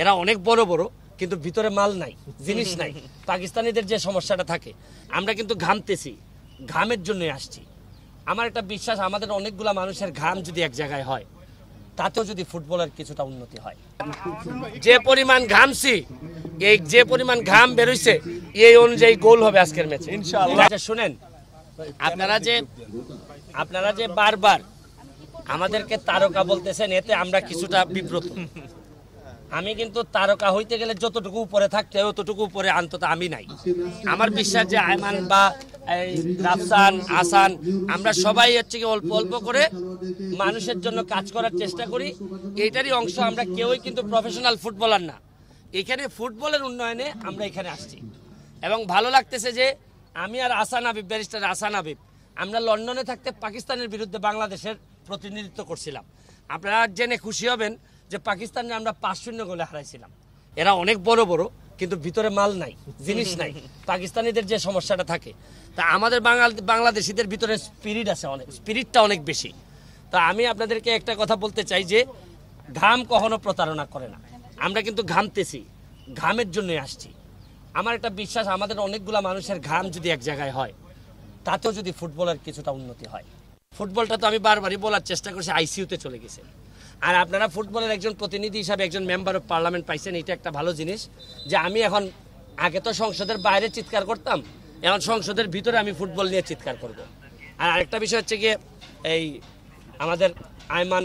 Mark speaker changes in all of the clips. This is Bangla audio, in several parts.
Speaker 1: এরা অনেক বড় বড়, কিন্তু ভিতরে মাল নাই, জিনিস নাই। পাকিস্তানিদের যে সমস্যাটা থাকে, আমরা কিন্তু ঘামতেছি, ঘামের জন্যই আসছি। আমার একটা বিশ্বাস, আমাদের অনেকগুলা মানুষের ঘাম যদি এক জায়গায় হয়, তাতেও যদি ফুটবলের কিছুটা উন্নতি হয়। যে পরিমাণ ঘামছি, এই যে পরিমাণ ঘাম বেরোইছে, এই অনুযায়ী গোল হবে আজকের ম্যাচে ইনশাআল্লাহ। শুনেন, আপনারা যে বারবার আমাদেরকে তারকা বলতেছেন, এতে আমরা কিছুটা বিব্রত। আমি কিন্তু তারকা হইতে গেলে যতটুকু উপরে থাকতে হয় ততটুকু উপরে অন্তত আমি নাই। আমার বিশ্বাস যে আয়মান বা রাফসান, আসান, আমরা সবাই হচ্ছে কি অল্প অল্প করে মানুষের জন্য কাজ করার চেষ্টা করি। এইটারই অংশ। আমরা কেউই কিন্তু প্রফেশনাল ফুটবলার না। এখানে ফুটবলের উন্নয়নে আমরা এখানে আসছি এবং ভালো লাগতেছে যে আমি আর আসান আবিব, ব্যারিস্টার আসান আবিব, আমরা লন্ডনে থাকতে পাকিস্তানের বিরুদ্ধে বাংলাদেশের প্রতিনিধিত্ব করছিলাম। আপনারা জেনে খুশি হবেন যে পাকিস্তানে আমরা 5-0 গোলে হারাইছিলাম। এরা অনেক বড় বড়, কিন্তু ভিতরে মাল নাই, জিনিস নাই। পাকিস্তানিদের যে সমস্যাটা থাকে, তা আমাদের বাংলাদেশিদের ভিতরে স্পিরিট আছে, অনেক স্পিরিটটা অনেক বেশি। তা আমি আপনাদেরকে একটা কথা বলতে চাই যে ঘাম কখনো প্রতারণা করে না। আমরা কিন্তু ঘামতেছি, ঘামের জন্যই আসছি। আমার একটা বিশ্বাস, আমাদের অনেকগুলা মানুষের ঘাম যদি এক জায়গায় হয়, তাতেও যদি ফুটবলের কিছুটা উন্নতি হয়। ফুটবলটা তো আমি বারবারই বলার চেষ্টা করছি, আইসিইউতে চলে গেছে। আর আপনারা ফুটবলের একজন প্রতিনিধি হিসাবে একজন মেম্বার অফ পার্লামেন্ট পাইছেন, এটা একটা ভালো জিনিস। যে আমি এখন, আগে তো সংসদের বাইরে চিৎকার করতাম, এখন সংসদের ভিতরে আমি ফুটবল নিয়ে চিৎকার করব। আর আরেকটা বিষয় হচ্ছে গিয়ে, এই আমাদের আয়মান,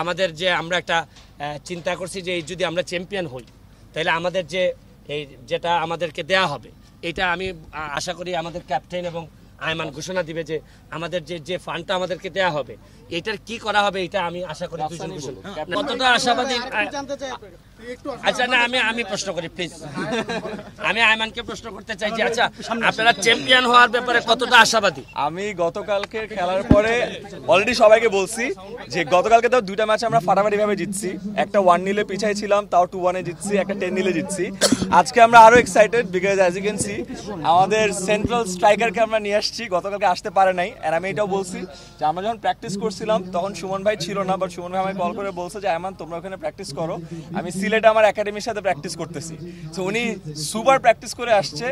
Speaker 1: আমাদের যে আমরা একটা চিন্তা করছি যে যদি আমরা চ্যাম্পিয়ন হই, তাহলে আমাদের যে এই যেটা আমাদেরকে দেয়া হবে, এটা আমি আশা করি আমাদের ক্যাপ্টেন এবং আয়মান ঘোষণা দিবে যে আমাদের যে ফান্ডটা আমাদেরকে দেয়া হবে, এটার কি করা হবে, এটা আমি আশা করি দুজন ঘোষণা। কতটা আশাবাদী? আচ্ছা, না, আমি প্রশ্ন করি প্লিজ। আমি আয়মানকে প্রশ্ন করতে চাই যে আচ্ছা, আপনারা চ্যাম্পিয়ন হওয়ার ব্যাপারে কতটা আশাবাদী?
Speaker 2: আমি গতকালকে খেলার পরে অলরেডি সবাইকে বলছি যে গতকালকে তো 2টা ম্যাচ আমরা ফাটাফাটি ভাবে জিতছি। একটা 1-0 পিছাই ছিলাম, তাও 2-1 জিতছি, একটা 10-0 জিতছি। আজকে আমরা আরো excited because as you can see আমাদের সেন্ট্রাল স্ট্রাইকারকে আমরা নিয়ে আসছি, গতকালকে আসতে পারে নাই। আর আমি এটাও বলছি যে আমরা যখন প্র্যাকটিস করছিলাম তখন সুমন ভাই ছিল না, বাট সুমন ভাই আমাকে কল করে বলছে যে আয়মান তোমরা ওখানে প্র্যাকটিস করো, আমি সিলেটে আমার একাডেমির সাথে প্র্যাকটিস করতেছি। সো উনি সুপার প্র্যাকটিস করে আসছে।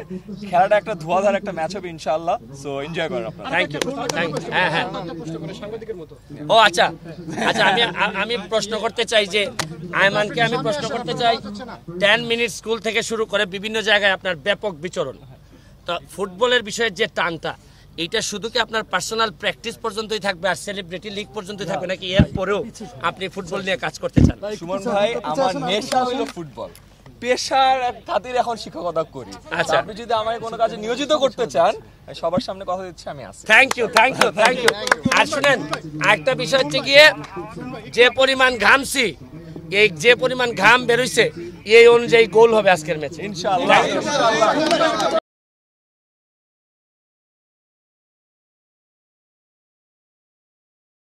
Speaker 2: খেলাটা একটা ধোঁয়াধার একটা ম্যাচ হবে ইনশাআল্লাহ। সো এনজয় করেন আপনারা।
Speaker 1: Thank you. হ্যাঁ হ্যাঁ, ও আচ্ছা আচ্ছা, আমি প্রশ্ন করতে চাই যে আয়মানকে আমি প্রশ্ন করতে চাই, 10 মিনিট স্কুল থেকে শুরু করে বিভিন্ন জায়গায় আপনার ব্যাপক বিচরণ, তো ফুটবলের বিষয়ে যে টানটা, এইটা শুধু কি আপনার পার্সোনাল প্র্যাকটিস পর্যন্তই থাকবে আর সেলিব্রিটি লিগ পর্যন্তই থাকবে, নাকি এর পরেও আপনি ফুটবল নিয়ে কাজ করতে চান?
Speaker 2: সুমন ভাই, আমার নেশা হলো ফুটবল, পেশার খাতির এখন শিক্ষকতা করি। আচ্ছা, আপনি যদি আমাকে কোনো কাজে নিয়োজিত করতে চান, সবার সামনে কথা দিচ্ছি আমি আছি।
Speaker 1: Thank you, thank you, thank you. আর শুনেন, আরেকটা বিষয় হচ্ছে গিয়ে, যে পরিমাণ ঘামছি, এই যে পরিমাণ ঘাম বেরোইছে, এই অনুযায়ী গোল হবে আজকের ম্যাচে
Speaker 2: ইনশাআল্লাহ।